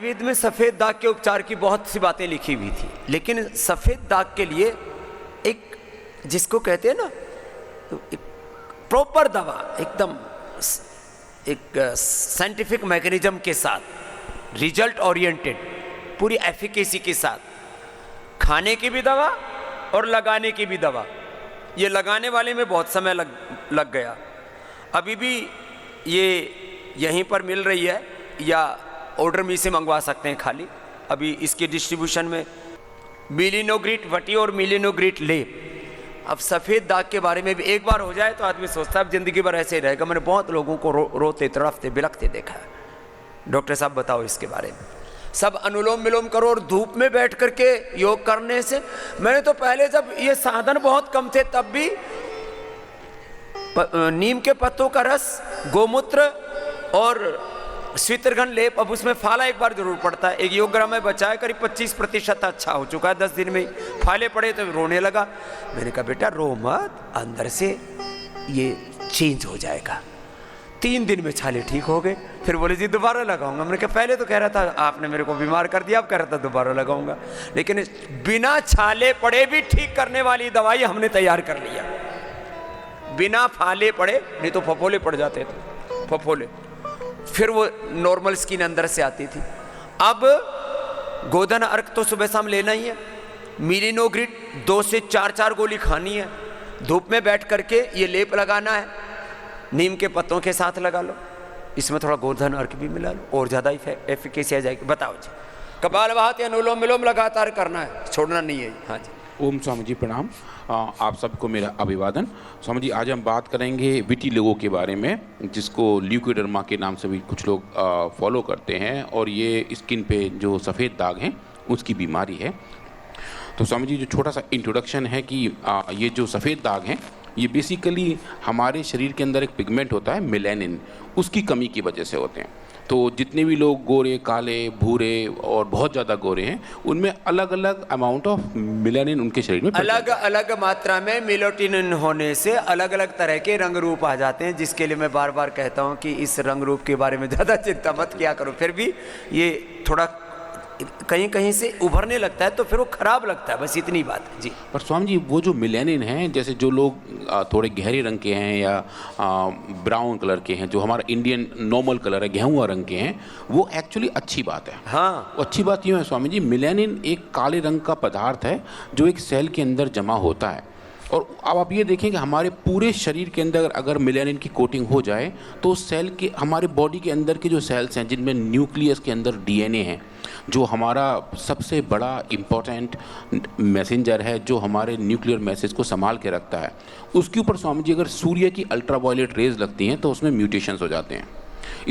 आयुर्वेद में सफ़ेद दाग के उपचार की बहुत सी बातें लिखी हुई थी, लेकिन सफ़ेद दाग के लिए एक, जिसको कहते हैं ना, एक प्रॉपर दवा, एकदम एक साइंटिफिक मैकेनिज्म के साथ, रिजल्ट ओरिएंटेड, पूरी एफिकेसी के साथ, खाने की भी दवा और लगाने की भी दवा। ये लगाने वाले में बहुत समय लग गया। अभी भी ये यहीं पर मिल रही है या ऑर्डर मी से मंगवा सकते हैं खाली। अभी इसके डिस्ट्रीब्यूशन में मिलिनोग्रिट वटी और मिलिनोग्रिट लेप। अब सफ़ेद दाग के बारे में भी एक बार हो जाए तो आदमी सोचता है अब ज़िंदगी भर ऐसे ही रहेगा। मैंने बहुत लोगों को रोते तड़पते बिलखते देखा है। डॉक्टर साहब बताओ इसके बारे में। सब अनुलोम विलोम करो और धूप में बैठ करके योग करने से, मैंने तो पहले जब ये साधन बहुत कम थे तब भी नीम के पत्तों का रस, गोमूत्र और स्वीत्रघन लेप, अब उसमें फाला एक बार जरूर पड़ता है। एक योगग्राम में बचा है, करीब 25% अच्छा हो चुका है। 10 दिन में फाले पड़े तो रोने लगा। मैंने कहा बेटा रो मत, अंदर से ये चेंज हो जाएगा। 3 दिन में छाले ठीक हो गए। फिर बोले जी दोबारा लगाऊंगा। मैंने कहा पहले तो कह रहा था आपने मेरे को बीमार कर दिया, अब कह रहा था दोबारा लगाऊंगा। लेकिन बिना छाले पड़े भी ठीक करने वाली दवाई हमने तैयार कर लिया। बिना फाले पड़े, नहीं तो फफोले पड़ जाते थे, फफोले, फिर वो नॉर्मल स्किन अंदर से आती थी। अब गोधन अर्क तो सुबह शाम लेना ही है। मिलिनोग्रिट 2 से 4 गोली खानी है। धूप में बैठ करके ये लेप लगाना है, नीम के पत्तों के साथ लगा लो, इसमें थोड़ा गोधन अर्क भी मिला लो और ज़्यादा एफिकेसी आ जाएगी। बताओ जी, कपालभाति अनुलोम विलोम लगातार करना है, छोड़ना नहीं है। हाँ जी। ओम स्वामी जी प्रणाम। आप सबको मेरा अभिवादन। स्वामी जी आज हम बात करेंगे विटी लोगों के बारे में, जिसको ल्यूकोडर्मा के नाम से भी कुछ लोग फॉलो करते हैं, और ये स्किन पे जो सफ़ेद दाग हैं उसकी बीमारी है। तो स्वामी जी जो छोटा सा इंट्रोडक्शन है कि ये जो सफ़ेद दाग हैं ये बेसिकली हमारे शरीर के अंदर एक पिगमेंट होता है मेलानिन, उसकी कमी की वजह से होते हैं। तो जितने भी लोग गोरे, काले, भूरे और बहुत ज़्यादा गोरे हैं, उनमें अलग अलग अमाउंट ऑफ मेलानिन उनके शरीर में अलग अलग मात्रा में मेलाटोनिन होने से अलग अलग तरह के रंग रूप आ जाते हैं, जिसके लिए मैं बार बार कहता हूं कि इस रंग रूप के बारे में ज़्यादा चिंता मत किया करो। फिर भी ये थोड़ा कहीं कहीं से उभरने लगता है तो फिर वो खराब लगता है, बस इतनी बात है जी। पर स्वामी जी वो जो मेलानिन हैं, जैसे जो लोग थोड़े गहरे रंग के हैं या ब्राउन कलर के हैं, जो हमारा इंडियन नॉर्मल कलर है गेहुआ रंग के हैं, वो एक्चुअली अच्छी बात है। हाँ, वो अच्छी बात यूँ है स्वामी जी, मेलानिन एक काले रंग का पदार्थ है जो एक सेल के अंदर जमा होता है। और अब आप ये देखें कि हमारे पूरे शरीर के अंदर अगर मेलानिन की कोटिंग हो जाए तो सेल के, हमारे बॉडी के अंदर के जो सेल्स हैं जिनमें न्यूक्लियस के अंदर डीएनए है, जो हमारा सबसे बड़ा इम्पोर्टेंट मैसेंजर है, जो हमारे न्यूक्लियर मैसेज को संभाल के रखता है, उसके ऊपर स्वामी जी अगर सूर्य की अल्ट्रावायलेट रेज लगती हैं तो उसमें म्यूटेशंस हो जाते हैं,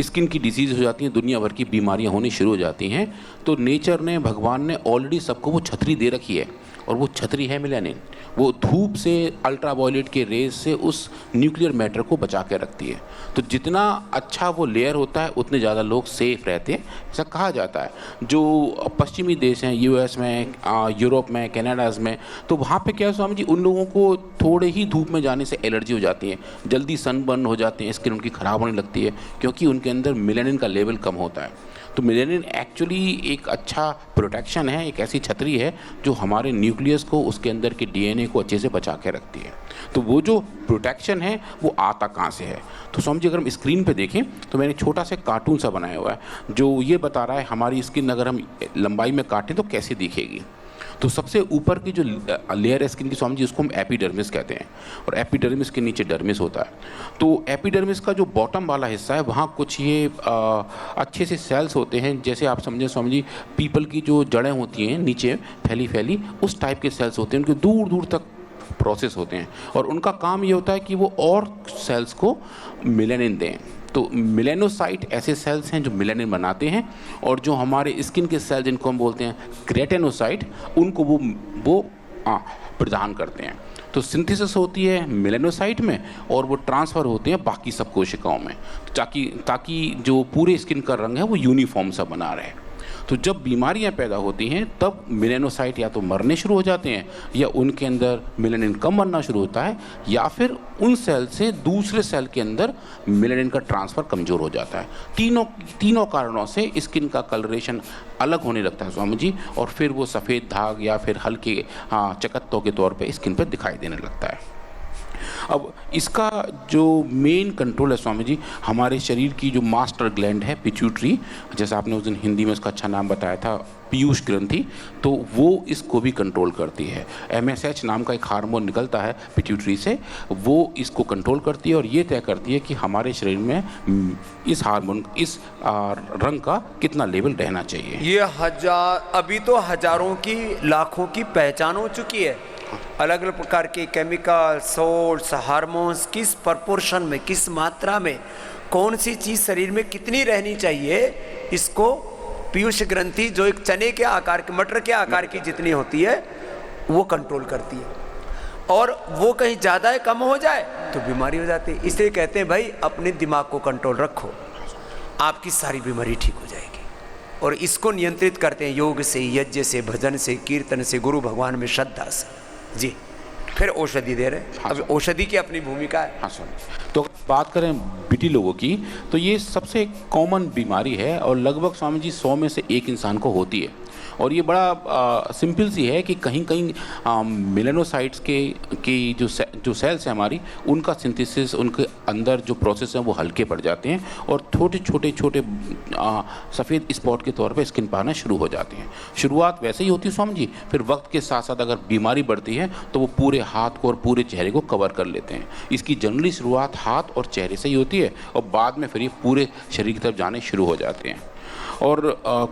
स्किन की डिजीज़ हो जाती हैं, दुनिया भर की बीमारियां होनी शुरू हो जाती हैं। तो नेचर ने, भगवान ने ऑलरेडी सबको वो छतरी दे रखी है, और वो छतरी है मेलानिन। वो धूप से, अल्ट्रावायलेट के रेज से उस न्यूक्लियर मैटर को बचा के रखती है। तो जितना अच्छा वो लेयर होता है उतने ज़्यादा लोग सेफ रहते हैं, ऐसा कहा जाता है। जो पश्चिमी देश हैं, यूएस में, यूरोप में, कनाडाज में, तो वहाँ पे क्या है स्वामी जी, उन लोगों को थोड़े ही धूप में जाने से एलर्जी हो जाती है, जल्दी सनबर्न हो जाते हैं, स्किन उनकी ख़राब होने लगती है, क्योंकि उनके अंदर मेलानिन का लेवल कम होता है। तो मेलानिन एक्चुअली एक अच्छा प्रोटेक्शन है, एक ऐसी छतरी है जो हमारे न्यूक्लियस को, उसके अंदर के डीएनए को अच्छे से बचा के रखती है। तो वो जो प्रोटेक्शन है वो आता कहाँ से है? तो समझिए अगर हम स्क्रीन पे देखें तो मैंने छोटा सा कार्टून सा बनाया हुआ है जो ये बता रहा है हमारी स्किन अगर हम लंबाई में काटें तो कैसे दिखेगी। तो सबसे ऊपर की जो लेयर है स्किन की स्वामी जी, उसको हम एपिडर्मिस कहते हैं, और एपिडर्मिस के नीचे डर्मिस होता है। तो एपिडर्मिस का जो बॉटम वाला हिस्सा है वहाँ कुछ ये अच्छे से सेल्स होते हैं, जैसे आप समझें स्वामी जी पीपल की जो जड़ें होती हैं नीचे फैली फैली, उस टाइप के सेल्स होते हैं, उनके दूर दूर तक प्रोसेस होते हैं, और उनका काम ये होता है कि वो और सेल्स को मेलानिन दें। तो मेलानोसाइट ऐसे सेल्स हैं जो मेलानिन बनाते हैं, और जो हमारे स्किन के सेल जिनको हम बोलते हैं केराटिनोसाइट, उनको वो प्रदान करते हैं। तो सिंथेसिस होती है मेलानोसाइट में और वो ट्रांसफ़र होते हैं बाकी सब कोशिकाओं में, ताकि जो पूरे स्किन का रंग है वो यूनिफॉर्म सा बना रहे। तो जब बीमारियां पैदा होती हैं तब मेलानोसाइट या तो मरने शुरू हो जाते हैं, या उनके अंदर मेलानिन कम बनना शुरू होता है, या फिर उन सेल से दूसरे सेल के अंदर मेलानिन का ट्रांसफ़र कमज़ोर हो जाता है। तीनों कारणों से स्किन का कलरेशन अलग होने लगता है स्वामी जी, और फिर वो सफ़ेद दाग या फिर हल्के चकत्तों के तौर पे स्किन पे दिखाई देने लगता है। अब इसका जो मेन कंट्रोल है स्वामी जी, हमारे शरीर की जो मास्टर ग्लैंड है पिट्यूटरी, जैसा आपने उस दिन हिंदी में उसका अच्छा नाम बताया था पीयूष ग्रंथि, तो वो इसको भी कंट्रोल करती है। MSH नाम का एक हार्मोन निकलता है पिट्यूटरी से, वो इसको कंट्रोल करती है और ये तय करती है कि हमारे शरीर में इस हार्मोन, इस रंग का कितना लेवल रहना चाहिए। ये अभी तो हजारों की लाखों की पहचान हो चुकी है। अलग अलग प्रकार के केमिकल सोर्स हार्मोन्स किस प्रपोर्शन में, किस मात्रा में, कौन सी चीज़ शरीर में कितनी रहनी चाहिए, इसको पीयूष ग्रंथि जो एक चने के आकार के, मटर के आकार की जितनी होती है वो कंट्रोल करती है। और वो कहीं ज़्यादा है कम हो जाए तो बीमारी हो जाती है। इसलिए कहते हैं भाई अपने दिमाग को कंट्रोल रखो, आपकी सारी बीमारी ठीक हो जाएगी। और इसको नियंत्रित करते हैं योग से, यज्ञ से, भजन से, कीर्तन से, गुरु भगवान में श्रद्धा से। जी, फिर औषधि दे रहे हैं। अब औषधि की अपनी भूमिका है। हाँ सर, तो बात करें बीटी लोगों की, तो ये सबसे कॉमन बीमारी है और लगभग स्वामी जी 100 में से 1 इंसान को होती है। और ये बड़ा सिंपल सी है कि कहीं कहीं मेलानोसाइट्स के जो सेल्स हैं हमारी, उनका सिंथेसिस, उनके अंदर जो प्रोसेस हैं वो हल्के पड़ जाते हैं और छोटे सफ़ेद स्पॉट के तौर पे स्किन पर आना शुरू हो जाते हैं। शुरुआत वैसे ही होती है स्वामी जी, फिर वक्त के साथ साथ अगर बीमारी बढ़ती है तो वो पूरे हाथ को और पूरे चेहरे को कवर कर लेते हैं। इसकी जनरली शुरुआत हाथ और चेहरे से ही होती है और बाद में फिर ये पूरे शरीर की तरफ जाने शुरू हो जाते हैं। और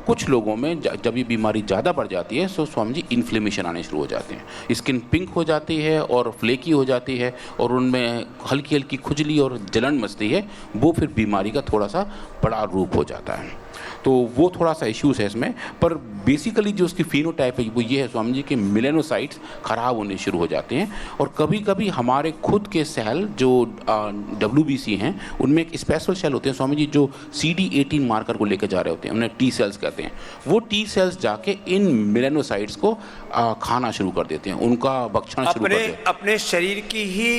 कुछ लोगों में जब ये बीमारी ज़्यादा बढ़ जाती है तो स्वामी जी इन्फ्लेमेशन आने शुरू हो जाते हैं, स्किन पिंक हो जाती है और फ्लेकी हो जाती है और उनमें हल्की हल्की खुजली और जलन मचती है। वो फिर बीमारी का थोड़ा सा बड़ा रूप हो जाता है। तो वो थोड़ा सा इश्यूज़ है इसमें, पर बेसिकली जो उसकी फिनोटाइप है वो ये है स्वामी जी कि मेलानोसाइट्स ख़राब होने शुरू हो जाते हैं। और कभी कभी हमारे खुद के सेल जो WBC हैं, उनमें एक स्पेशल सेल होते हैं स्वामी जी जो CD18 मार्कर को लेकर जा रहे होते हैं, उन्हें T सेल्स कहते हैं। वो T सेल्स जाके इन मेलानोसाइट्स को खाना शुरू कर देते हैं, उनका भक्षण शुरू कर देते हैं। अपने शरीर की ही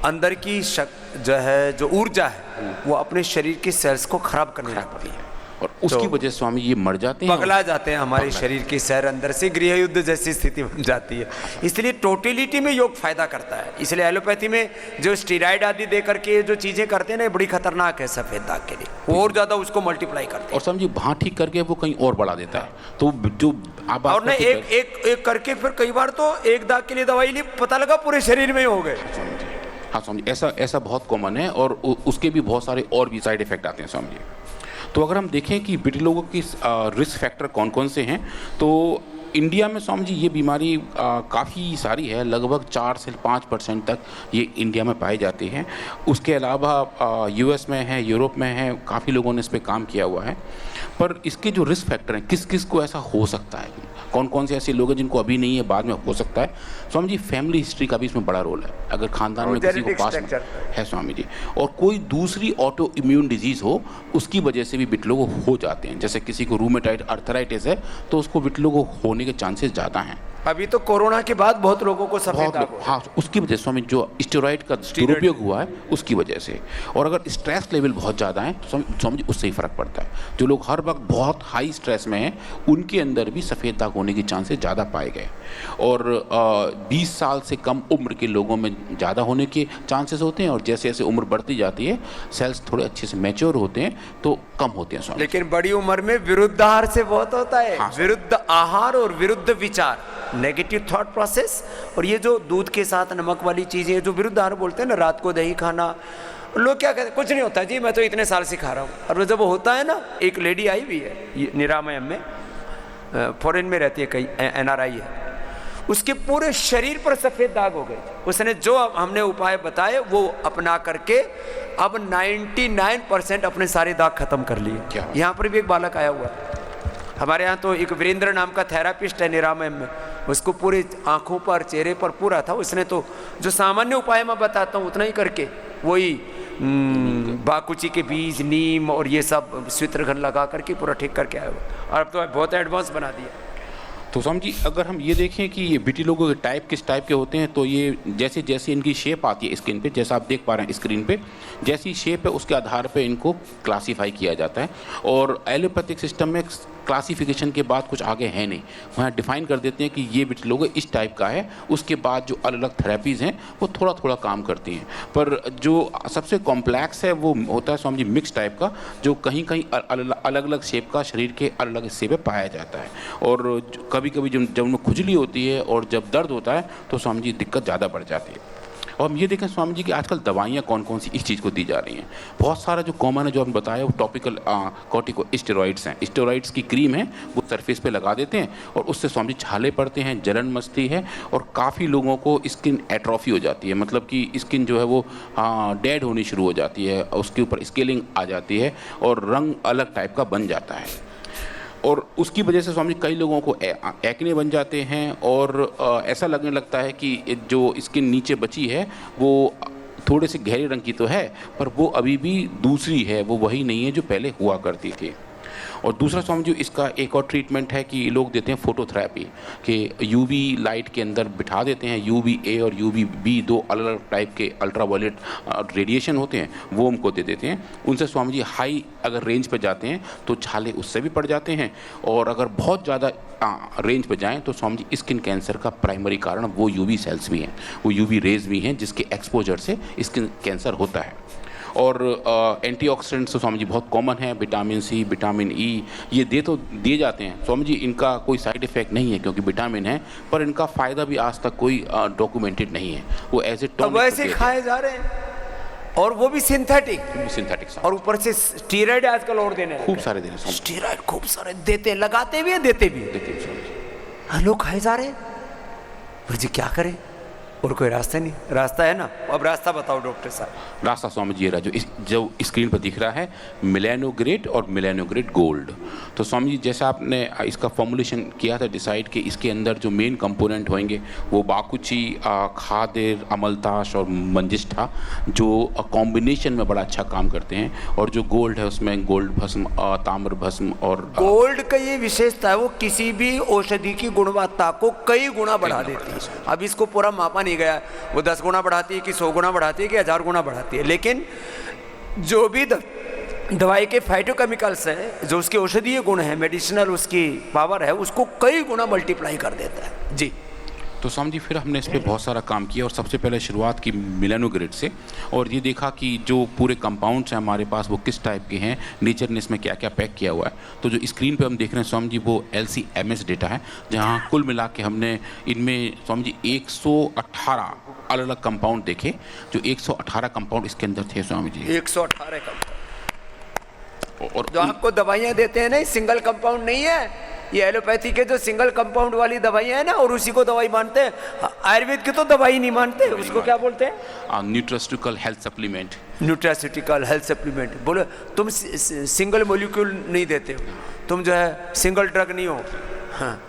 अंदर की जो ऊर्जा है वो अपने शरीर के सेल्स को खराब करने लगती है और उसकी वजह से स्वामी ये मर जाते हैं, पगला जाते हैं। हमारे शरीर की सेल अंदर से गृह युद्ध जैसी स्थिति बन जाती है। इसलिए टोटलिटी में योग फायदा करता है। इसलिए एलोपैथी में जो स्टीरॉयड आदि दे करके जो चीजें करते हैं ना, बड़ी खतरनाक है सफेद दाग के लिए, वो और ज्यादा उसको मल्टीप्लाई करते हैं। और समझिए वहाँ ठीक करके वो कहीं और बढ़ा देता है। तो जो आप और ना एक करके फिर कई बार तो एक दाग के लिए दवाई ली, पता लगा पूरे शरीर में ही हो गए। हाँ स्वामी जी, ऐसा बहुत कॉमन है और उसके भी बहुत सारे और भी साइड इफेक्ट आते हैं स्वामी जी। तो अगर हम देखें कि बीटी लोगों की रिस्क फैक्टर कौन कौन से हैं, तो इंडिया में स्वामी जी ये बीमारी काफ़ी सारी है, लगभग 4 से 5% तक ये इंडिया में पाई जाती है। उसके अलावा US में है, यूरोप में है, काफ़ी लोगों ने इस पर काम किया हुआ है। पर इसके जो रिस्क फैक्टर हैं, किस किस को ऐसा हो सकता है, कौन कौन से ऐसे लोग हैं जिनको अभी नहीं है बाद में हो सकता है, स्वामी जी फैमिली हिस्ट्री का भी इसमें बड़ा रोल है। अगर खानदान में किसी को पास है स्वामी जी, और कोई दूसरी ऑटो इम्यून डिजीज़ हो, उसकी वजह से भी बिटलो को हो जाते हैं। जैसे किसी को रूमेटाइड अर्थराइटिस है तो उसको बिटलो को होने के चांसेस ज़्यादा हैं। अभी तो कोरोना के बाद बहुत लोगों को सफेद दाग, हाँ, उसकी वजह से स्वामी जो स्टेरॉइड का दुरुपयोग हुआ है उसकी वजह से। और अगर स्ट्रेस लेवल बहुत ज़्यादा है तो स्वामी जी उससे ही फ़र्क पड़ता है। जो लोग हर वक्त बहुत हाई स्ट्रेस में हैं उनके अंदर भी सफ़ेद दाग होने के चांसेस ज़्यादा पाए गए। और 20 साल से कम उम्र के लोगों में ज़्यादा होने के चांसेस होते हैं, और जैसे जैसे उम्र बढ़ती जाती है सेल्स थोड़े अच्छे से मैच्योर होते हैं तो कम होते हैं स्वामी। लेकिन बड़ी उम्र में विरुद्ध आहार से बहुत होता है। हाँ, विरुद्ध आहार और विरुद्ध विचार, नेगेटिव थॉट प्रोसेस, और ये जो दूध के साथ नमक वाली चीज़ें जो विरुद्ध आहार बोलते हैं ना, रात को दही खाना, लोग क्या कहते हैं कुछ नहीं होता जी, मैं तो इतने साल से खा रहा हूँ। और जब वो होता है ना, एक लेडी आई भी है निरामयम में, फॉरेन में रहती है, कई NRI है, उसके पूरे शरीर पर सफ़ेद दाग हो गए। उसने जो हमने उपाय बताए वो अपना करके अब 99% अपने सारे दाग खत्म कर लिए। यहाँ पर भी एक बालक आया हुआ है हमारे यहाँ, तो एक वीरेंद्र नाम का थेरापिस्ट है निरामयम में, उसको पूरे आँखों पर, चेहरे पर पूरा था। उसने तो जो सामान्य उपाय मैं बताता हूँ उतना ही करके वही बाकुची के बीज, नीम और ये सब स्वित्रघन लगा करके पूरा ठीक करके आया हुआ। और अब तो बहुत एडवांस बना दिया। तो स्वामी जी अगर हम ये देखें कि ये विटिलिगो के टाइप किस टाइप के होते हैं, तो ये जैसे जैसे इनकी शेप आती है स्किन पे, जैसा आप देख पा रहे हैं स्क्रीन पे, जैसी शेप है उसके आधार पे इनको क्लासीफाई किया जाता है। और एलोपैथिक सिस्टम में क्लासिफिकेशन के बाद कुछ आगे है नहीं, वहाँ डिफाइन कर देते हैं कि ये विटिलिगो इस टाइप का है। उसके बाद जो अलग अलग थेरेपीज़ हैं वो थोड़ा थोड़ा काम करती हैं, पर जो सबसे कॉम्प्लेक्स है वो होता है स्वामी जी मिक्स टाइप का, जो कहीं कहीं अलग अलग शेप का शरीर के अलग अलग हिस्से पे पाया जाता है। और कभी कभी जब उनमें खुजली होती है और जब दर्द होता है तो स्वामी जी दिक्कत ज़्यादा बढ़ जाती है। और हम ये देखें स्वामी जी कि आजकल दवाइयाँ कौन कौन सी इस चीज़ को दी जा रही हैं। बहुत सारा जो कॉमन है जो आपने बताया वो टॉपिकल कॉर्टिको स्टेरॉइड्स हैं। स्टेरॉइड्स की क्रीम है वो सरफेस पे लगा देते हैं और उससे स्वामी जी छाले पड़ते हैं, जलन मचती है और काफ़ी लोगों को स्किन एट्रोफी हो जाती है, मतलब कि स्किन जो है वो डेड होनी शुरू हो जाती है, उसके ऊपर स्केलिंग आ जाती है और रंग अलग टाइप का बन जाता है। और उसकी वजह से स्वामी जी कई लोगों को एक्ने बन जाते हैं और ऐसा लगने लगता है कि जो स्किन नीचे बची है वो थोड़े से गहरे रंग की तो है पर वो अभी भी दूसरी है, वो वही नहीं है जो पहले हुआ करती थी। और दूसरा स्वामी जी इसका एक और ट्रीटमेंट है कि लोग देते हैं फोटोथेरेपी, कि यूवी लाइट के अंदर बिठा देते हैं। यूवी ए और यूवी बी दो अलग अलग टाइप के अल्ट्रावायलेट रेडिएशन होते हैं, वो हमको दे देते हैं। उनसे स्वामी जी हाई अगर रेंज पे जाते हैं तो छाले उससे भी पड़ जाते हैं, और अगर बहुत ज़्यादा रेंज पे जाएं तो स्वामी जी स्किन कैंसर का प्राइमरी कारण वो यूवी सेल्स भी हैं, वो यूवी रेज भी हैं जिसके एक्सपोजर से स्किन कैंसर होता है। और एंटीऑक्सीडेंट्स तो स्वामी जी बहुत कॉमन है, विटामिन सी, विटामिन ई, ये तो दिए जाते हैं स्वामी जी। इनका कोई साइड इफ़ेक्ट नहीं है क्योंकि विटामिन है, पर इनका फ़ायदा भी आज तक कोई डॉक्यूमेंटेड नहीं है। वो एज ए टॉनिक वैसे खाए जा रहे हैं और वो भी सिंथेटिक और ऊपर से स्टीरॉइड आजकल और देने खूब सारे देने, स्टीरॉइड खूब सारे देते हैं, लगाते भी हैं देते भी। लोग खाए जा रहे हैं जी, क्या करें? और कोई रास्ता नहीं, रास्ता है ना? अब रास्ता बताओ डॉक्टर साहब। रास्ता स्वामी जी रहा जो स्क्रीन पर दिख रहा है, मिलेनोग्रेट और मिलेनोग्रेट गोल्ड। तो स्वामी जी जैसा आपने इसका फॉर्मुलेशन किया था डिसाइड कि इसके अंदर जो मेन कंपोनेंट होंगे वो बाकुची, खादिर, अमलताश और मंजिष्ठा, जो कॉम्बिनेशन में बड़ा अच्छा काम करते हैं। और जो गोल्ड है उसमें गोल्ड भस्म, ताम्र भस्म और गोल्ड का ये विशेषता है, वो किसी भी औषधि की गुणवत्ता को कई गुना बढ़ा देती है। अब इसको पूरा मापा नहीं गया, वो 10 गुना बढ़ाती है कि 100 गुना बढ़ाती है कि 1000 गुना बढ़ाती है, लेकिन जो भी दवाई के फाइटोकेमिकल्स है, जो उसके औषधीय गुण है, मेडिसिनल उसकी पावर है, उसको कई गुना मल्टीप्लाई कर देता है जी। तो स्वामी जी फिर हमने इस पर बहुत सारा काम किया और सबसे पहले शुरुआत की मिलेनोग्रेड से, और ये देखा कि जो पूरे कंपाउंड्स हैं हमारे पास वो किस टाइप के हैं, नेचर ने इसमें क्या क्या पैक किया हुआ है। तो जो स्क्रीन पे हम देख रहे हैं स्वामी जी वो LC-MS डेटा है, जहाँ कुल मिला के हमने इनमें स्वामी जी 118 अलग अलग कंपाउंड देखे। जो 118 कंपाउंड इसके अंदर थे स्वामी जी, 118 कंपाउंड। और जो आपको दवाइयाँ देते हैं ना, सिंगल कंपाउंड नहीं है, ये एलोपैथी के जो सिंगल कंपाउंड वाली दवाइयाँ हैं ना, और उसी को दवाई मानते हैं। आयुर्वेद की तो दवाई नहीं मानते, उसको क्या बोलते हैं? Nutraceutical health supplement. Nutraceutical health supplement बोलो, तुम सिंगल मॉलिक्यूल नहीं देते हो, तुम जो है सिंगल ड्रग नहीं हो। हाँ,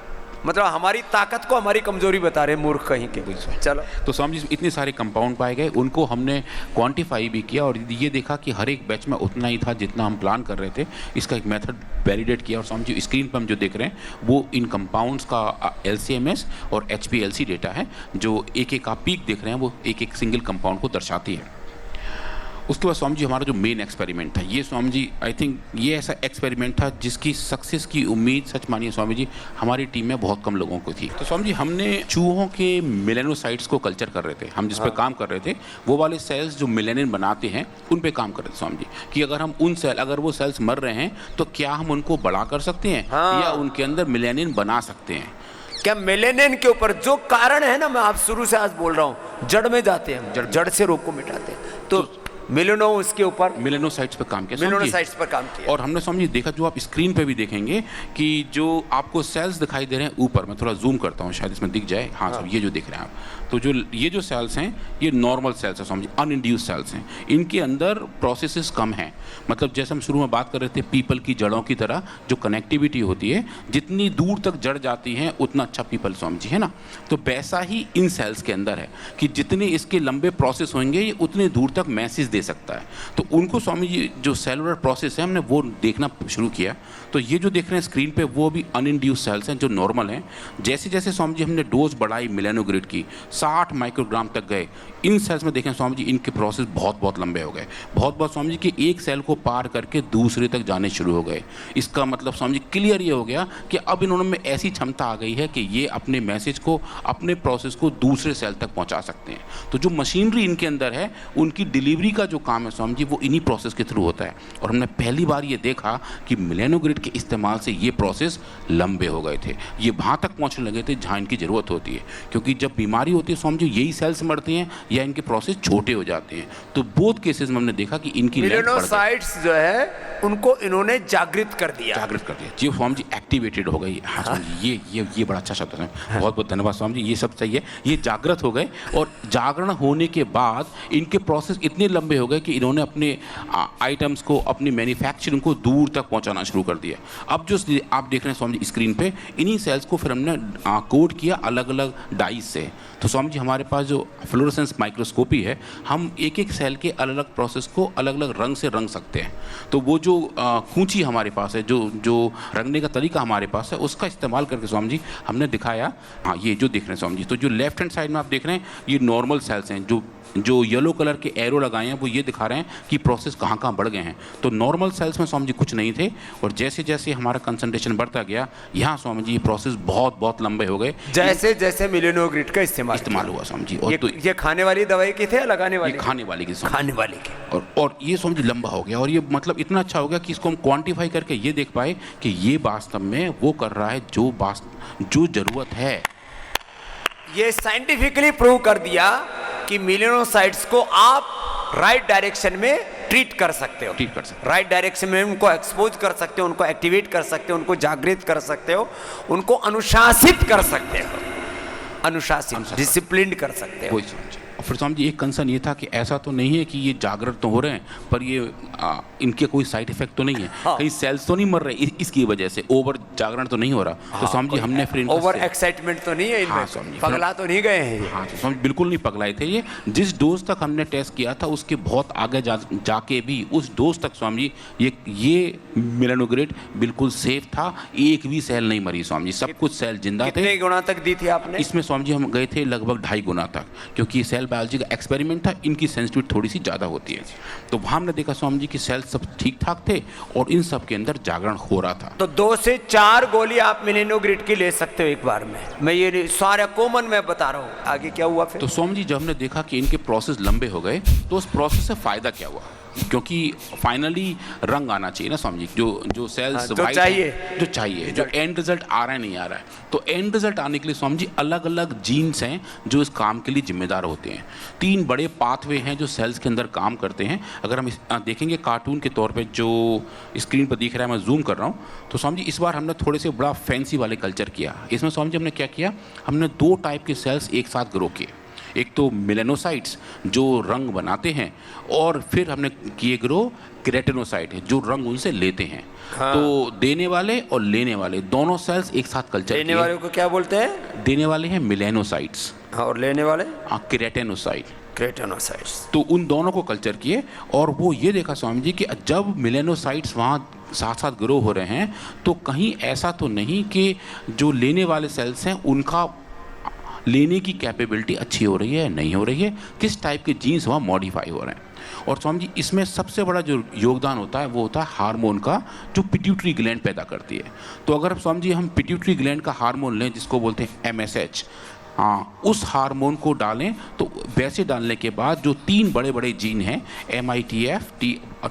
मतलब हमारी ताकत को हमारी कमजोरी बता रहे मूर्ख कहीं के। चलो, तो स्वामी जी इतने सारे कंपाउंड पाए गए, उनको हमने क्वांटिफाई भी किया और ये देखा कि हर एक बैच में उतना ही था जितना हम प्लान कर रहे थे। इसका एक मेथड वैलिडेट किया और स्वामी जी स्क्रीन पर हम जो देख रहे हैं वो इन कंपाउंड्स का LC-MS और HPLC डेटा है, जो एक एक आप पीक देख रहे हैं वो एक एक सिंगल कंपाउंड को दर्शाती है। उसके बाद स्वामी जी हमारा जो मेन एक्सपेरिमेंट था, ये स्वामी जी आई थिंक ये ऐसा एक्सपेरिमेंट था जिसकी सक्सेस की उम्मीद, सच मानिए स्वामी जी, हमारी टीम में बहुत कम लोगों को थी। तो स्वामी जी हमने चूहों के मेलेनोसाइट्स को कल्चर कर रहे थे, हम जिस पे काम कर रहे थे वो वाले सेल्स जो मेलेनिन बनाते हैं उन पे काम कर रहे थे स्वामी जी, कि अगर हम अगर वो सेल्स मर रहे हैं तो क्या हम उनको बड़ा कर सकते हैं या उनके अंदर मेलेनिन बना सकते हैं। क्या मेलेनिन के ऊपर जो कारण है ना, मैं आप शुरू से आज बोल रहा हूँ, जड़ में जाते हैं, जड़ से रोग को मिटाते हैं। तो मिलेनो उसके ऊपर मेलेनोसाइट्स पे काम किया स्वामी जी। मिलेनोसाइट्स पर काम किया। और हमने स्वामी जी देखा, जो आप स्क्रीन पे भी देखेंगे कि जो आपको सेल्स दिखाई दे रहे हैं ऊपर, मैं थोड़ा जूम करता हूँ शायद इसमें दिख जाए, हाँ स्वामी ये जो दिख रहे हैं आप, तो जो ये जो सेल्स हैं ये नॉर्मल सेल्स हैं स्वामी जी, अनइंड्यूस्ड सेल्स हैं। इनके अंदर प्रोसेसेस कम हैं, मतलब जैसे हम शुरू में बात कर रहे थे पीपल की जड़ों की तरह जो कनेक्टिविटी होती है, जितनी दूर तक जड़ जाती है उतना अच्छा पीपल स्वामी जी, है ना। तो वैसा ही इन सेल्स के अंदर है कि जितने इसके लंबे प्रोसेस होंगे ये उतने दूर तक मैसेज दे सकता है। तो उनको स्वामी जी जो सेलुलर प्रोसेस है हमने वो देखना शुरू किया। तो ये जो देख रहे हैं स्क्रीन पे वो भी अनइंड्यूस्ड सेल्स हैं जो नॉर्मल हैं। जैसे जैसे स्वामी जी हमने डोज बढ़ाई मिलेनोग्रिड की, 60 माइक्रोग्राम तक गए। इन सेल्स में देखें स्वामी जी इनके प्रोसेस बहुत बहुत लंबे हो गए, बहुत बहुत स्वामी जी कि एक सेल को पार करके दूसरे तक जाने शुरू हो गए। इसका मतलब स्वामी जी क्लियर ये हो गया कि अब इन्होंने में ऐसी क्षमता आ गई है कि ये अपने मैसेज को, अपने प्रोसेस को दूसरे सेल तक पहुंचा सकते हैं। तो जो मशीनरी इनके अंदर है उनकी डिलीवरी का जो काम है स्वामी जी वो इन्हीं प्रोसेस के थ्रू होता है। और हमने पहली बार ये देखा कि मिलेनोग्रिड के इस्तेमाल से ये प्रोसेस लंबे हो गए थे, ये वहाँ तक पहुँचने लगे थे जहाँ इनकी ज़रूरत होती है। क्योंकि जब बीमारी होती है स्वामी जी यही सेल्स मरते हैं या इनके प्रोसेस छोटे हो जाते हैं। तो बोथ केसेस में हमने देखा कि इनकी मिलेनोसाइट्स जो है उनको इन्होंने जागृत कर दिया जी स्वामी जी, एक्टिवेटेड हो गई। हाँ स्वामी जी, ये बड़ा अच्छा शब्द है, बहुत बहुत धन्यवाद स्वामी जी, ये सब सही है। ये जागृत हो गए और जागरण होने के बाद इनके प्रोसेस इतने लंबे हो गए कि इन्होंने अपने आइटम्स को, अपनी मैन्युफैक्चरिंग को दूर तक पहुंचाना शुरू कर दिया। अब जो आप देख रहे हैं स्वामी जी स्क्रीन पे, इन्हीं सेल्स को फिर हमने कोड किया अलग अलग डाइस से। तो स्वामी जी हमारे पास जो फ्लोरोसेंस माइक्रोस्कोपी है, हम एक एक सेल के अलग अलग प्रोसेस को अलग अलग रंग से रंग सकते हैं। तो वो जो कूंची हमारे पास है, जो रंगने का तरीका हमारे पास है, उसका इस्तेमाल करके स्वामी जी हमने दिखाया। हाँ ये जो देख रहे हैं स्वामी जी, तो जो लेफ्ट हैंड साइड में आप देख रहे हैं ये नॉर्मल सेल्स हैं। जो येलो कलर के एरो लगाए हैं वो ये दिखा रहे हैं कि प्रोसेस कहाँ कहाँ बढ़ गए हैं। तो नॉर्मल सेल्स में स्वामी जी कुछ नहीं थे, और जैसे जैसे हमारा कंसंट्रेशन बढ़ता गया यहाँ स्वामी जी ये प्रोसेस बहुत बहुत लंबे हो गए, जैसे जैसे मिलेनोग्रिड का इस्तेमाल हुआ स्वामी जी। और ये खाने वाली दवाई की थे या लगाने वाली? खाने वाली की, खाने वाली की। और ये स्वामी जी लंबा हो गया, और ये मतलब इतना अच्छा हो गया कि इसको हम क्वांटिफाई करके ये देख पाए कि ये वास्तव में वो कर रहा है जो ज़रूरत है। ये साइंटिफिकली प्रूव कर दिया कि मिलेनोसाइट्स को आप राइट डायरेक्शन में ट्रीट कर सकते हो, राइट डायरेक्शन में उनको एक्सपोज कर सकते हो, उनको एक्टिवेट कर सकते हो, उनको जागृत कर सकते हो, उनको अनुशासित कर सकते हो, अनुशासित डिसिप्लिन्ड कर सकते हो। फिर स्वामी जी एक कंसर्न ये था कि ऐसा तो नहीं है कि ये जागृत तो हो रहे हैं पर ये इनके कोई साइड इफेक्ट तो नहीं है, कहीं सेल्स तो नहीं मर रहे इसकी वजह से, ओवर जागरण तो नहीं हो रहा। तो स्वामी जी हमने फिर ओवर एक्साइटमेंट तो नहीं है इनमें, स्वामी जी पगला तो नहीं गए हैं। हाँ स्वामी बिल्कुल नहीं पगलाए थे ये। जिस डोज तक हमने टेस्ट किया था उसके बहुत आगे जाके भी उस डोज तक स्वामी जी ये मिलेनोग्रिड बिल्कुल सेफ था, एक भी सेल नहीं मरी स्वामी जी, सब कुछ सेल जिंदा थे। कितने गुना तक दी थी आपने इसमें स्वामी जी? हम गए थे लगभग 2.5 गुना तक, क्योंकि सेल बायोलॉजी का एक्सपेरिमेंट था, इनकी सेंसिटिविटी थोड़ी सी ज़्यादा होती है। तो वहाँ हमने देखा स्वामी जी कि सेल्स सब ठीक ठाक थे और इन सब के अंदर जागरण हो रहा था। तो 2 से 4 गोली आप मिलेनोग्रिड की ले सकते हो एक बार में, मैं ये सारा कॉमन मैं बता रहा हूँ। आगे क्या हुआ फिर? तो स्वामी जी जब हमने देखा कि इनके प्रोसेस लंबे हो गए तो उस प्रोसेस से फ़ायदा क्या हुआ, क्योंकि फाइनली रंग आना चाहिए ना स्वामी जी, जो सेल्स जो चाहिए जो एंड रिजल्ट आ रहा है नहीं आ रहा है। तो एंड रिजल्ट आने के लिए स्वामी जी अलग अलग जीन्स हैं जो इस काम के लिए जिम्मेदार होते हैं। 3 बड़े पाथवे हैं जो सेल्स के अंदर काम करते हैं। अगर हम देखेंगे कार्टून के तौर पे जो स्क्रीन पर दिख रहा है, मैं जूम कर रहा हूँ, तो स्वामी जी इस बार हमने थोड़े से बड़ा फैंसी वाले कल्चर किया। इसमें स्वामी जी हमने क्या किया, हमने 2 टाइप के सेल्स एक साथ ग्रो किए। एक तो मिलेनोसाइट्स जो रंग बनाते हैं, और फिर हमने किए ग्रो केराटिनोसाइट जो रंग उनसे लेते हैं। हाँ। तो देने वाले और लेने वाले दोनों सेल्स एक साथ कल्चर किए। देने वाले को क्या बोलते हैं? देने वाले हैं मिलेनोसाइट्स और लेने वाले केराटिनोसाइट्स। तो उन दोनों को कल्चर किए और वो ये देखा स्वामी जी कि जब मिलेनोसाइट्स वहाँ साथ साथ ग्रो हो रहे हैं तो कहीं ऐसा तो नहीं कि जो लेने वाले सेल्स हैं उनका लेने की कैपेबिलिटी अच्छी हो रही है, नहीं हो रही है, किस टाइप के जीन्स वहाँ मॉडिफाई हो रहे हैं। और स्वामी जी इसमें सबसे बड़ा जो योगदान होता है वो होता है हार्मोन का, जो पिट्यूटरी ग्लैंड पैदा करती है। तो अगर स्वामी जी हम पिट्यूटरी ग्लैंड का हार्मोन लें जिसको बोलते हैं MSH, हाँ, उस हार्मोन को डालें तो वैसे डालने के बाद जो 3 बड़े बड़े जीन हैं MITF,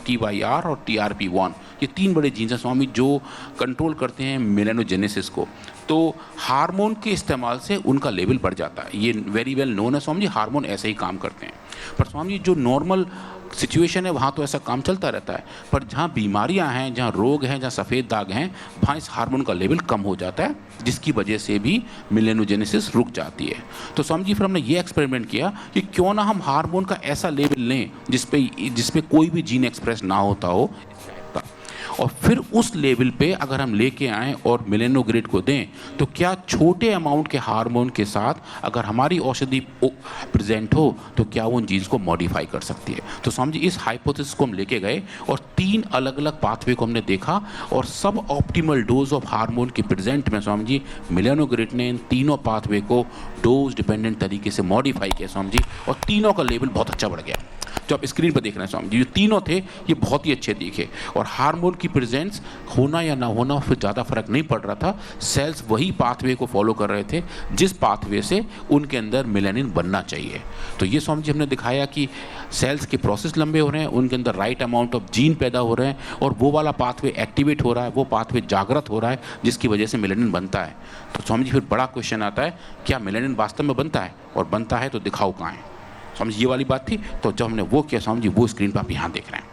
TYR और TRP1, ये 3 बड़े जीन्स हैं स्वामी जो कंट्रोल करते हैं मेलानोजेनेसिस को। तो हार्मोन के इस्तेमाल से उनका लेवल बढ़ जाता है। ये वेरी वेल नोन है स्वामी जी, हार्मोन ऐसे ही काम करते हैं। पर स्वामी जी जो नॉर्मल सिचुएशन है वहाँ तो ऐसा काम चलता रहता है, पर जहाँ बीमारियाँ हैं, जहाँ रोग हैं, जहाँ सफ़ेद दाग हैं, वहाँ इस हार्मोन का लेवल कम हो जाता है, जिसकी वजह से भी मेलेनोजेनेसिस रुक जाती है। तो स्वामी जी फिर हमने ये एक्सपेरिमेंट किया कि क्यों ना हम हार्मोन का ऐसा लेवल लें जिसपे कोई भी जीन एक्सप्रेस ना होता हो, और फिर उस लेवल पे अगर हम लेके आएँ और मेलेनोग्रिड को दें तो क्या छोटे अमाउंट के हार्मोन के साथ अगर हमारी औषधि प्रेजेंट हो तो क्या वो उन जीन्स को मॉडिफाई कर सकती है। तो समझ इस हाइपोथेसिस को हम लेके गए और 3 अलग अलग पाथवे को हमने देखा और सब ऑप्टिमल डोज ऑफ हार्मोन के प्रेजेंट में समझिए मेलेनोग्रिड ने इन तीनों पाथवे को डोज डिपेंडेंट तरीके से मॉडिफाई किया समझिए, और तीनों का लेवल बहुत अच्छा बढ़ गया। जो आप स्क्रीन पर देख रहे हैं स्वामी जी, ये तीनों थे ये बहुत ही अच्छे दिखे और हार्मोन की प्रेजेंस होना या ना होना फिर ज़्यादा फर्क नहीं पड़ रहा था। सेल्स वही पाथवे को फॉलो कर रहे थे जिस पाथवे से उनके अंदर मेलानिन बनना चाहिए। तो ये स्वामी जी हमने दिखाया कि सेल्स के प्रोसेस लंबे हो रहे हैं, उनके अंदर राइट अमाउंट ऑफ जीन पैदा हो रहे हैं और वो वाला पाथवे एक्टिवेट हो रहा है, वो पाथवे जागृत हो रहा है जिसकी वजह से मेलानिन बनता है। तो स्वामी जी फिर बड़ा क्वेश्चन आता है, क्या मेलानिन वास्तव में बनता है, और बनता है तो दिखाओ कहाँ है। स्वामी जी ये वाली बात थी। तो जब हमने वो किया स्वामी जी, वो स्क्रीन पर आप यहाँ देख रहे हैं,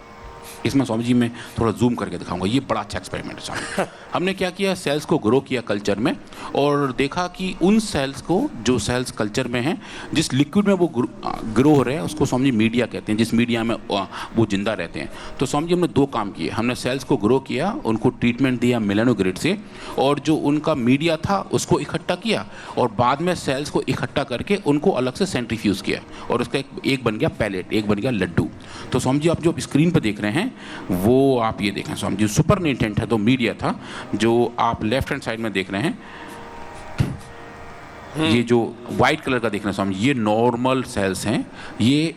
इसमें स्वामी जी मैं थोड़ा जूम करके दिखाऊंगा। ये बड़ा अच्छा एक्सपेरिमेंट है स्वामी। हमने क्या किया, सेल्स को ग्रो किया कल्चर में और देखा कि उन सेल्स को जो सेल्स कल्चर में हैं, जिस लिक्विड में वो ग्रो हो रहे हैं उसको स्वामी जी मीडिया कहते हैं, जिस मीडिया में वो जिंदा रहते हैं। तो स्वामी जी हमने 2 काम किए, हमने सेल्स को ग्रो किया, उनको ट्रीटमेंट दिया मेलेनोग्रिड से, और जो उनका मीडिया था उसको इकट्ठा किया और बाद में सेल्स को इकट्ठा करके उनको अलग से सेंट्रीफ्यूज किया और उसका एक बन गया पैलेट, एक बन गया लड्डू। तो स्वामी जी आप जो स्क्रीन पर देख रहे हैं वो आप ये देखें स्वामी जी, सुपर नेटेंट है तो मीडिया था जो आप लेफ्ट हैंड साइड में देख रहे हैं, ये जो वाइट कलर का देख रहे हैं स्वामी जी, ये नॉर्मल सेल्स हैं। ये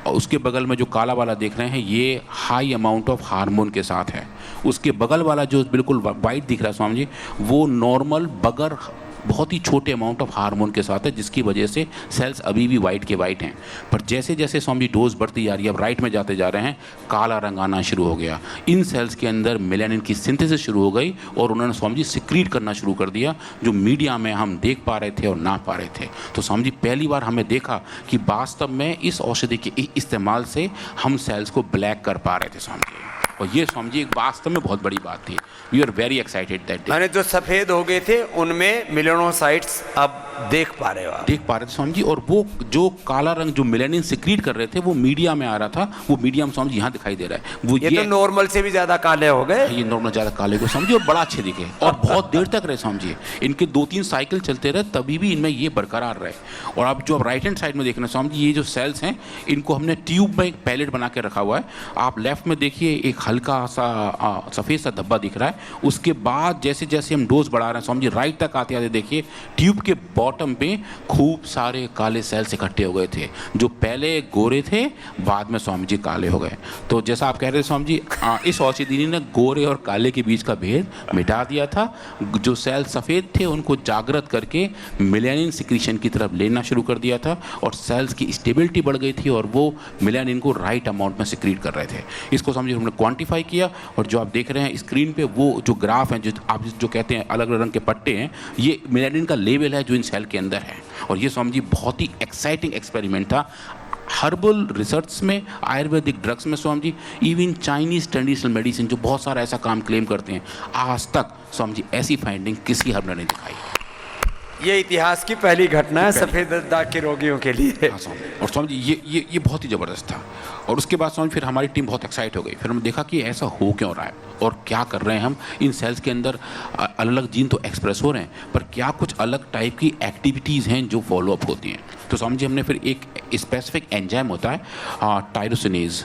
उसके बगल में जो काला वाला देख रहे हैं ये हाई अमाउंट ऑफ हार्मोन के साथ है। उसके बगल वाला जो बिल्कुल वाइट दिख रहा है स्वामी जी, वो नॉर्मल बगर बहुत ही छोटे अमाउंट ऑफ हार्मोन के साथ है, जिसकी वजह से सेल्स अभी भी वाइट के वाइट हैं। पर जैसे जैसे स्वामी डोज बढ़ती जा रही है, अब राइट में जाते जा रहे हैं, काला रंग आना शुरू हो गया। इन सेल्स के अंदर मेलानिन की सिंथेसिस शुरू हो गई और उन्होंने स्वामी जी सिक्रीट करना शुरू कर दिया, जो मीडिया में हम देख पा रहे थे और ना पा रहे थे। तो स्वामी जी पहली बार हमें देखा कि वास्तव में इस औषधि के इस्तेमाल से हम सेल्स को ब्लैक कर पा रहे थे स्वामी जी, और ये स्वामी जी एक वास्तव में बहुत बड़ी बात थी। We are very excited that. माने जो सफेद हो गए थे उनमें मेलानोसाइट्स अब देख पा रहे थे स्वामी जी, और वो जो काला रंग जो मेलानिन सिक्रीट कर रहे थे वो मीडिया में आ रहा था, वो मीडिया में स्वामी जी यहाँ दिखाई दे रहा है। वो ये तो नॉर्मल से भी ज्यादा काले हो गए, ये नॉर्मल ज्यादा काले को समझिए, और बड़ा अच्छे दिखे और बहुत देर तक रहे स्वामी जी। इनके 2-3 साइकिल चलते रहे तभी भी इनमें ये बरकरार रहे। और अब जो आप राइट हैंड साइड में देख रहे हैं स्वामी जी, ये जो सेल्स हैं इनको हमने ट्यूब में एक पैलेट बना के रखा हुआ है। आप लेफ्ट में देखिए एक हल्का सा सफ़ेद सा धब्बा दिख रहा है। उसके बाद जैसे जैसे हम डोज बढ़ा रहे हैं स्वामी जी, राइट तक आते आते देखिए ट्यूब के बॉटम पे खूब सारे काले सेल्स इकट्ठे हो गए थे, जो पहले गोरे थे बाद में स्वामी जी काले हो गए। तो जैसा आप कह रहे थे स्वामी जी, इस औषधि ने गोरे और काले के बीच का भेद मिटा दिया था। जो सेल सफ़ेद थे उनको जागृत करके मेलानिन सिक्रीशन की तरफ लेना शुरू कर दिया था और सेल्स की स्टेबिलिटी बढ़ गई थी और वो मेलानिन को राइट अमाउंट में सिक्रीट कर रहे थे। इसको समझिए हमने क्वांटिफाई किया, और जो आप देख रहे हैं स्क्रीन पे वो जो ग्राफ हैं, जो आप जो कहते हैं अलग अलग रंग के पट्टे हैं, ये मेलानिन का लेवल है जो इन सेल के अंदर है। और ये समझिए बहुत ही एक्साइटिंग एक्सपेरिमेंट था। हर्बल रिसर्च में, आयुर्वेदिक ड्रग्स में Swami ji, even Chinese traditional medicine जो बहुत सारा ऐसा काम क्लेम करते हैं, आज तक स्वामी जी ऐसी फाइंडिंग किसी हर्ब ने नहीं दिखाई। ये इतिहास की पहली घटना है सफ़ेद दाग के रोगियों के लिए। हाँ स्वामी, और स्वामी जी ये बहुत ही ज़बरदस्त था। और उसके बाद स्वामी फिर हमारी टीम बहुत एक्साइट हो गई। फिर हमने देखा कि ऐसा हो क्यों रहा है और क्या कर रहे हैं हम। इन सेल्स के अंदर अलग अलग जीन तो एक्सप्रेस हो रहे हैं, पर क्या कुछ अलग टाइप की एक्टिविटीज़ हैं जो फॉलोअप होती हैं। तो स्वामी जी हमने फिर एक स्पेसिफिक एंजाइम होता है टायरोसिनेज।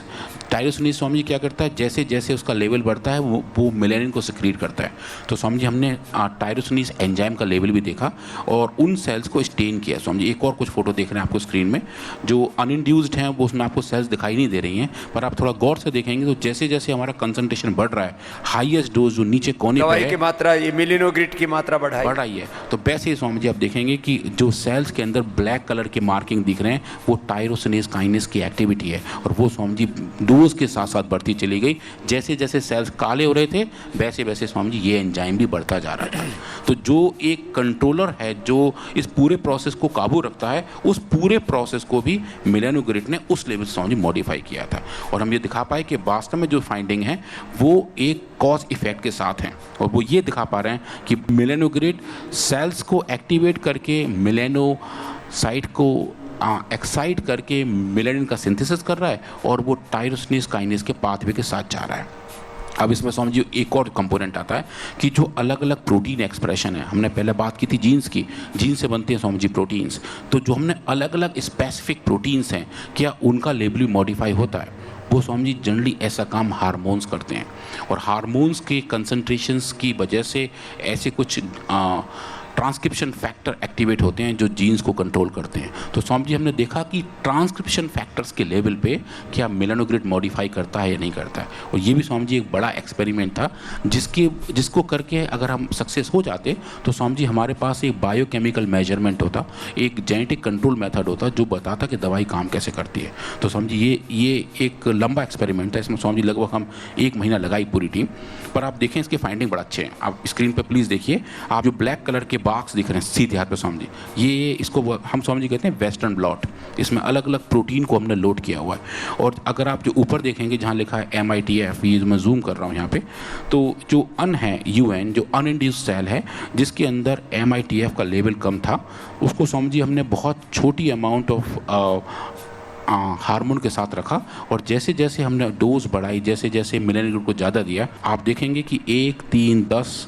टायरोसिनेज स्वामी जी क्या करता है, जैसे जैसे उसका लेवल बढ़ता है वो मेलानिन को सिक्रीट करता है। तो स्वामी जी हमने टायरोसिनेज एंजाइम का लेवल भी देखा और उन सेल्स को स्टेन किया। स्वामी जी एक और कुछ फोटो देख रहे हैं आपको स्क्रीन में, जो अनइंड्यूस्ड हैं वो उसमें आपको सेल्स दिखाई नहीं दे रही हैं, पर आप थोड़ा गौर से देखेंगे तो जैसे जैसे हमारा कंसंट्रेशन बढ़ रहा है, हाईएस्ट डोज जो नीचे कोने पर है, की मात्रा, ये मेलेनोग्रिड की मात्रा बढ़ रही है, तो वैसे ही स्वामी जी आप देखेंगे कि जो सेल्स के अंदर ब्लैक कलर के मार्किंग दिख रहे हैं वो टायरोसिनेज काइनेज की एक्टिविटी है। और वो स्वामी जी दूर डोज के साथ साथ बढ़ती चली गई। जैसे जैसे सेल्स काले हो रहे थे वैसे वैसे स्वामी जी ये एंजाइम भी बढ़ता जा रहा था। तो जो एक कंट्रोलर है जो इस पूरे प्रोसेस को काबू रखता है, उस पूरे प्रोसेस को भी मेलानोग्रिड ने उस लेवल से स्वामी जी मॉडिफाई किया था। और हम ये दिखा पाए कि वास्तव में जो फाइंडिंग है वो एक कॉज इफेक्ट के साथ हैं, और वो ये दिखा पा रहे हैं कि मेलानोग्रिड सेल्स को एक्टिवेट करके मेलानोसाइट को एक्साइट करके मेलानिन का सिंथेसिस कर रहा है, और वो टायरोसिनेज काइनेज के पाथवे के साथ जा रहा है। अब इसमें स्वामी जी एक और कंपोनेंट आता है कि जो अलग अलग प्रोटीन एक्सप्रेशन है, हमने पहले बात की थी जीन्स की, जीन से बनते हैं स्वामी जी प्रोटीन्स, तो जो हमने अलग अलग स्पेसिफिक प्रोटीन्स हैं क्या उनका लेबलिंग मॉडिफाई होता है? वो स्वामी जी जनरली ऐसा काम हार्मोन्स करते हैं, और हार्मोन्स के कंसंट्रेशंस की वजह से ऐसे कुछ ट्रांसक्रिप्शन फैक्टर एक्टिवेट होते हैं जो जीन्स को कंट्रोल करते हैं। तो स्वामी जी हमने देखा कि ट्रांसक्रिप्शन फैक्टर्स के लेवल पे क्या मेलानोग्रिड मॉडिफाई करता है या नहीं करता है, और ये भी स्वामी जी एक बड़ा एक्सपेरिमेंट था जिसको करके अगर हम सक्सेस हो जाते तो स्वामी जी हमारे पास एक बायोकेमिकल मेजरमेंट होता, एक जेनेटिक कंट्रोल मेथड होता जो बताता कि दवाई काम कैसे करती है। तो स्वामी जी ये एक लंबा एक्सपेरिमेंट था, इसमें स्वामी जी लगभग हम 1 महीना लगाई पूरी टीम। पर आप देखें इसके फाइंडिंग बड़ा अच्छे हैं। आप स्क्रीन पर प्लीज़ देखिए, आप जो ब्लैक कलर के बॉक्स दिख रहे हैं सीधे हाथ पे स्वामी जी, ये इसको हम स्वामी जी कहते हैं वेस्टर्न ब्लॉट। इसमें अलग अलग प्रोटीन को हमने लोड किया हुआ है, और अगर आप जो ऊपर देखेंगे जहाँ लिखा है MITF, ये मैं जूम कर रहा हूँ यहाँ पे, तो जो अन है UN जो अनइंड्यूस्ड सेल है जिसके अंदर MITF का लेवल कम था, उसको स्वामी जी हमने बहुत छोटी अमाउंट ऑफ हार्मोन के साथ रखा, और जैसे जैसे हमने डोज बढ़ाई, जैसे जैसे मेलानोग्रिड को ज़्यादा दिया, आप देखेंगे कि 1, 3, 10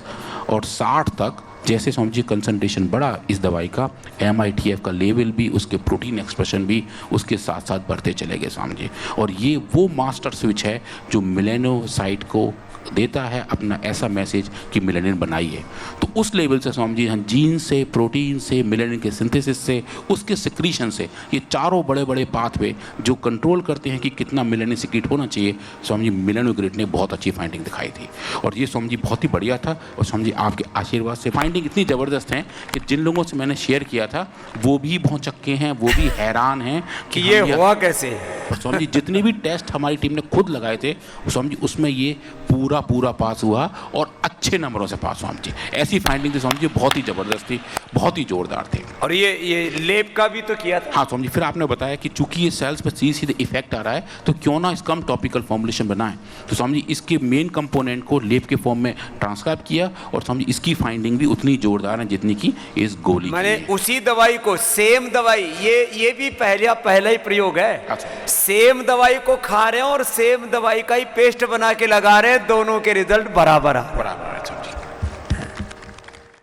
और 60 तक जैसे स्वामी जी कंसंट्रेशन बढ़ा इस दवाई का, MITF का लेवल भी, उसके प्रोटीन एक्सप्रेशन भी उसके साथ साथ बढ़ते चले गए स्वामी जी। और ये वो मास्टर स्विच है जो मेलानोसाइट को देता है अपना ऐसा मैसेज कि मेलानिन बनाइए। तो उस लेवल से स्वामी जी हम जीन से, प्रोटीन से, मेलानिन के सिंथेसिस से, उसके सिक्रीशन से, ये चारों बड़े बड़े पाथवे जो कंट्रोल करते हैं कि कितना मेलानिन सिक्रीट होना चाहिए, स्वामी जी मेलानोग्रिड ने बहुत अच्छी फाइंडिंग दिखाई थी। और ये स्वामी जी बहुत ही बढ़िया था, और स्वामी जी आपके आशीर्वाद से फाइंडिंग इतनी ज़बरदस्त है कि जिन लोगों से मैंने शेयर किया था वो भी भौचक्के हैं, वो भी हैरान हैं कि ये हुआ कैसे। और स्वामी जी जितने भी टेस्ट हमारी टीम ने खुद लगाए थे स्वामी जी उसमें ये पूरा पास हुआ, और अच्छे नंबरों से पास स्वामी जी। ऐसी फाइंडिंग थी स्वामी जी, बहुत ही ज़बरदस्त थी, बहुत ही जोरदार थी। और ये लेब का भी तो किया था। हाँ स्वामी जी, फिर आपने बताया कि चूंकि ये सेल्स पर सीधे इफेक्ट आ रहा है तो क्यों ना इसका हम टॉपिकल फॉर्मुलेशन बनाएं। तो स्वामी जी इसके मेन कंपोनेंट को लेब के फॉर्म में ट्रांसक्राइब किया, और स्वामी जी इसकी फाइंडिंग भी उतनी जोरदार है जितनी की इस गोली मैंने उसी दवाई को, सेम दवाई, ये भी पहला ही प्रयोग है। अच्छा। सेम दवाई को खा रहे हैं और सेम दवाई का ही पेस्ट बना के लगा रहे हैं, दोनों के रिजल्ट बराबर आ।